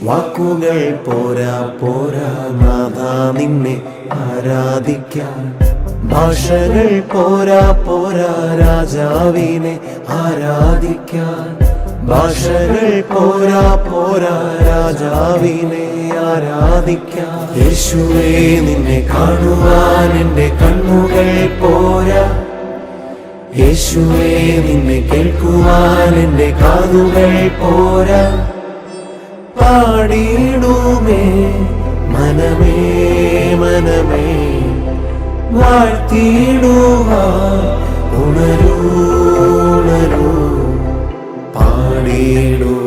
വാക്കുകൾ പോരാ പോരാ നാഥാ നിന്നെ ആരാധിക്കാൻ. ഭാഷകൾ പോരാ പോരാ രാജാവിനെ ആരാധിക്കാൻ. ഭാഷകൾ പോരാ പോരാ രാജാവിനെ ആരാധിക്കാൻ. യേശുവേ നിന്നെ കാണുവാൻ എൻ്റെ കണ്ണുകൾ പോരാ. യേശുവേ നിന്നെ കേൾക്കുവാൻ എൻ്റെ കാതുകൾ പോരാ. പാടിയിടുമേ മനമേ മനമേ വാഴ്ത്തിയിടുവാൻ ഉണരൂ ഉണരൂ. പാടിയിടും